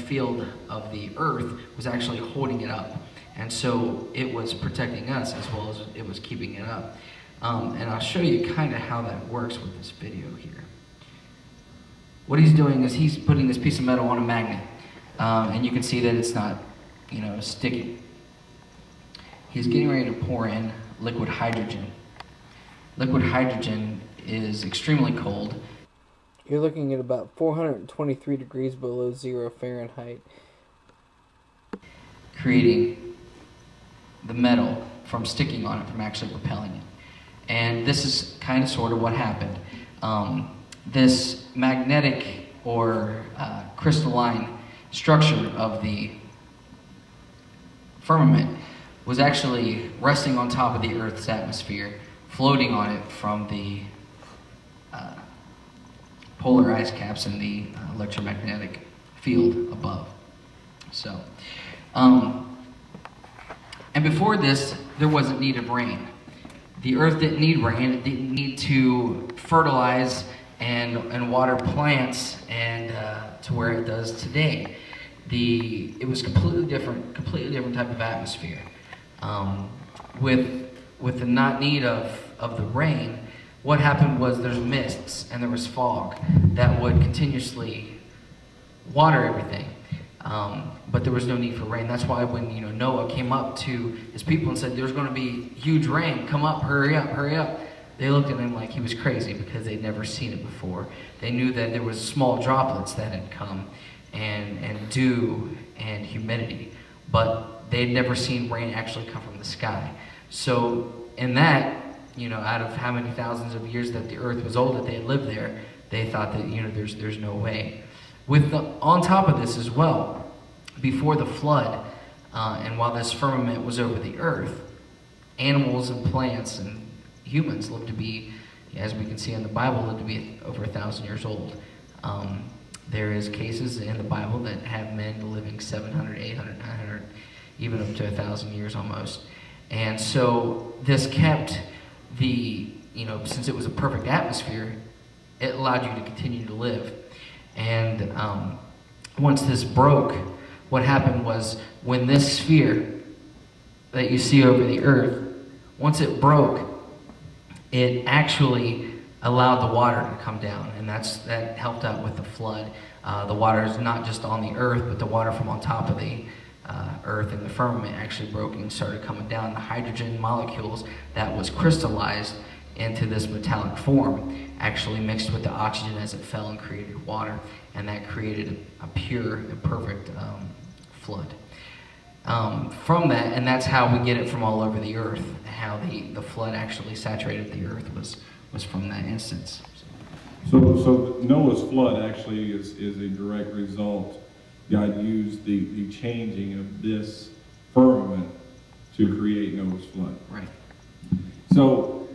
field of the earth was actually holding it up. And so it was protecting us as well as it was keeping it up. And I'll show you kind of how that works with this video here. What he's doing is he's putting this piece of metal on a magnet. And you can see that it's not, sticking. He's getting ready to pour in liquid hydrogen. Liquid hydrogen is extremely cold. You're looking at about 423 degrees below 0 Fahrenheit. Creating the metal from sticking on it, from actually propelling it. And this is kind of sort of what happened. This magnetic or crystalline structure of the firmament was actually resting on top of the Earth's atmosphere, floating on it from the polar ice caps in the electromagnetic field above. So, and before this, there wasn't need of rain. The Earth didn't need rain. It didn't need to fertilize and water plants and to where it does today. It was completely different type of atmosphere. With the not need of the rain, what happened was there's mists and there was fog that would continuously water everything. But there was no need for rain. That's why when Noah came up to his people and said, "There's going to be huge rain. Come up, hurry up, hurry up." They looked at him like he was crazy because they'd never seen it before. They knew that there was small droplets that had come, and dew and humidity, but they'd never seen rain actually come from the sky. So in that, out of how many thousands of years that the earth was old, that they had lived there, they thought that there's no way. On top of this as well, before the flood, and while this firmament was over the earth, animals and plants and humans lived to be, as we can see in the Bible, lived to be over 1,000 years old. There is cases in the Bible that have men living 700, 800, 900, even up to 1,000 years almost. And so this kept since it was a perfect atmosphere, it allowed you to continue to live. And once this broke, what happened was when this sphere that you see over the earth, once it broke, it actually allowed the water to come down, and that helped out with the flood. The water is not just on the earth, but the water from on top of the earth and the firmament actually broke and started coming down. The hydrogen molecules that was crystallized into this metallic form actually mixed with the oxygen as it fell and created water, and that created a pure and perfect flood. From that, and that's how we get it from all over the earth, how the flood actually saturated the earth was from that instance. So Noah's flood actually is a direct result. God used the changing of this firmament to create Noah's flood. Right. So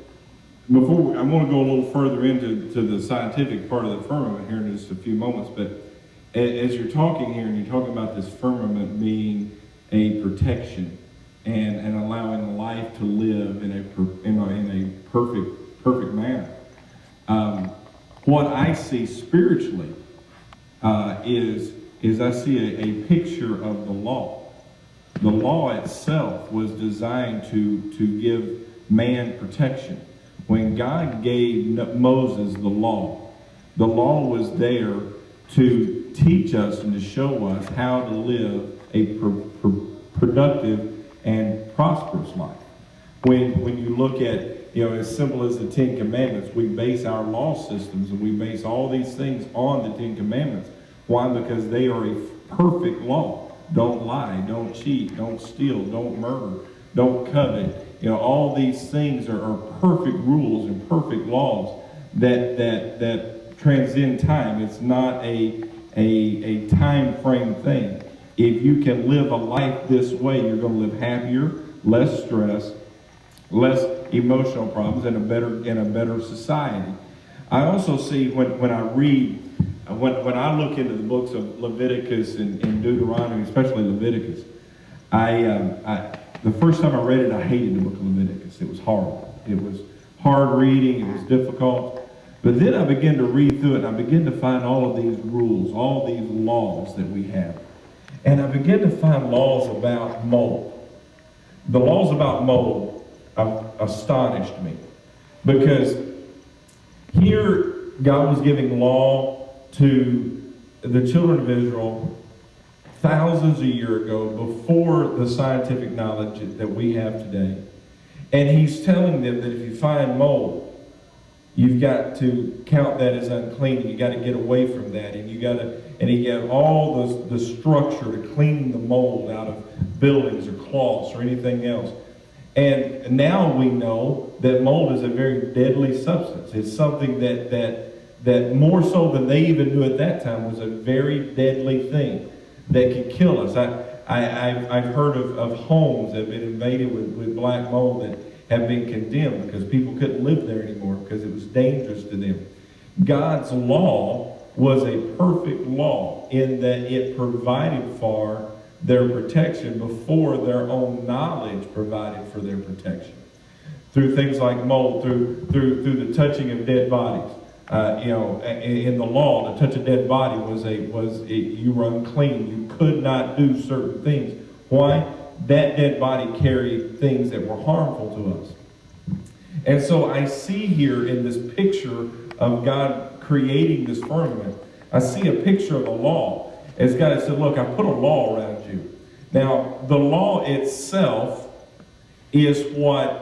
before I want to go a little further into the scientific part of the firmament here in just a few moments, but as you're talking here and you're talking about this firmament being a protection and allowing life to live in a perfect manner. What I see spiritually is I see a picture of the law. The law itself was designed to give man protection. When God gave Moses the law was there to teach us and to show us how to live a productive and prosperous life. When you look at, as simple as the Ten Commandments, we base our law systems and we base all these things on the Ten Commandments. Why? Because they are a perfect law. Don't lie, don't cheat, don't steal, don't murder, don't covet. All these things are perfect rules and perfect laws that transcend time. It's not a time frame thing. If you can live a life this way, you're going to live happier, less stress, less emotional problems, and a better society. I also see when I read, when I look into the books of Leviticus and Deuteronomy, especially Leviticus, the first time I read it, I hated the book of Leviticus. It was horrible. It was hard reading. It was difficult. But then I began to read through it, and I began to find all of these rules, all these laws that we have. And I began to find laws about mold. The laws about mold astonished me, because here God was giving law to the children of Israel thousands of years ago, before the scientific knowledge that we have today. And he's telling them that if you find mold, you've got to count that as unclean. You got to get away from that, and he got all the structure to cleaning the mold out of buildings or cloths or anything else. And now we know that mold is a very deadly substance. It's something that more so than they even knew at that time was a very deadly thing that can kill us. I've heard of homes that have been invaded with black mold that have been condemned because people couldn't live there anymore because it was dangerous to them. God's law was a perfect law in that it provided for their protection before their own knowledge provided for their protection. Through things like mold, through the touching of dead bodies. In the law, to touch a dead body you were unclean. You could not do certain things. Why? That dead body carried things that were harmful to us. And so I see here in this picture of God creating this firmament, I see a picture of the law. As God has said, look, I put a law around you. Now, the law itself is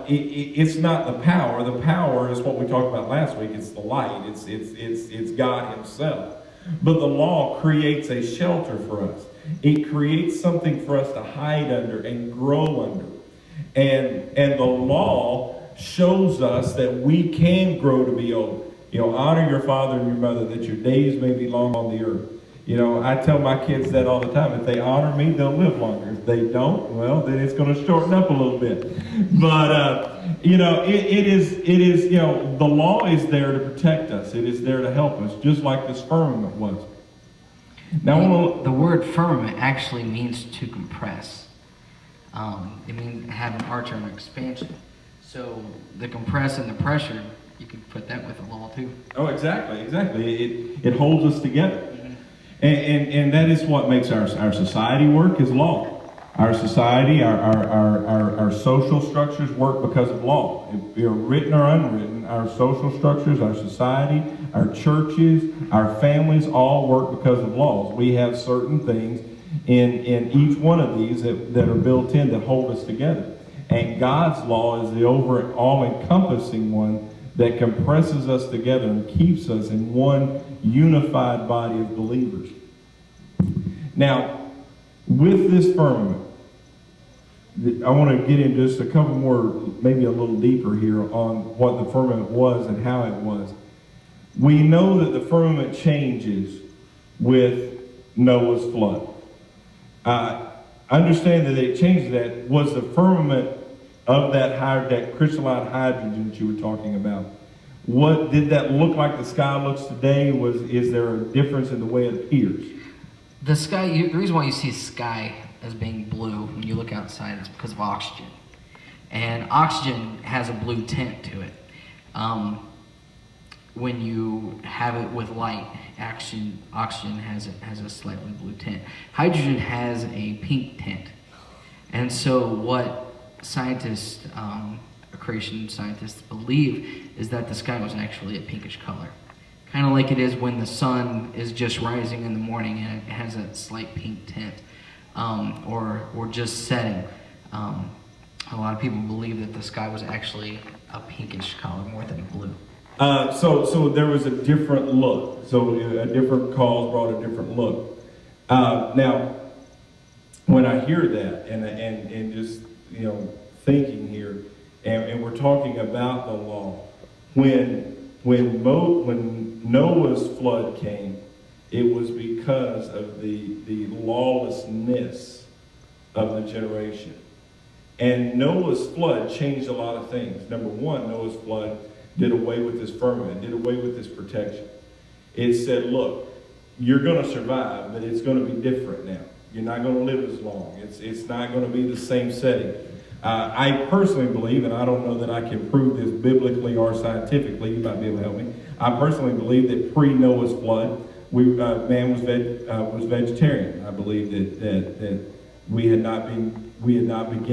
it's not the power. The power is what we talked about last week. It's the light. It's God himself. But the law creates a shelter for us. It creates something for us to hide under and grow under. And the law shows us that we can grow to be old. Honor your father and your mother, that your days may be long on the earth. I tell my kids that all the time. If they honor me, they'll live longer. If they don't, well, then it's going to shorten up a little bit. But, it is, the law is there to protect us. It is there to help us, just like this firmament was. Now, the word firmament actually means to compress. It means have an arch or an expansion. So the compress and the pressure, you can put that with the law too. Oh, exactly. It holds us together. And that is what makes our society work, is law. Our society, our social structures work because of law. If they're written or unwritten, our social structures, our society, our churches, our families all work because of laws. We have certain things in each one of these that are built in that hold us together. And God's law is the overall encompassing one that compresses us together and keeps us in one unified body of believers. Now, with this firmament, I want to get into just a couple more, maybe a little deeper here on what the firmament was and how it was. We know that the firmament changes with Noah's flood. Understand that it changes that. Was the firmament of that crystalline hydrogen that you were talking about, what did that look like the sky looks today? Is there a difference in the way it appears? The sky, the reason why you see sky as being blue when you look outside is because of oxygen. And oxygen has a blue tint to it. When you have it with light, oxygen has a slightly blue tint. Hydrogen has a pink tint. And so what scientists, creation scientists believe is that the sky was actually a pinkish color. Kind of like it is when the sun is just rising in the morning and it has a slight pink tint, or just setting. A lot of people believe that the sky was actually a pinkish color more than a blue. So there was a different look. So a different cause brought a different look. Now, when I hear that and just thinking here, and we're talking about the law, when Noah's flood came, it was because of the lawlessness of the generation. And Noah's flood changed a lot of things. Number one, Noah's flood did away with this firmament, did away with this protection. It said, look, you're going to survive, but it's going to be different now. You're not going to live as long. It's not going to be the same setting. I personally believe, and I don't know that I can prove this biblically or scientifically, you might be able to help me. I personally believe that pre-Noah's flood, man was vegetarian. I believe that we had not began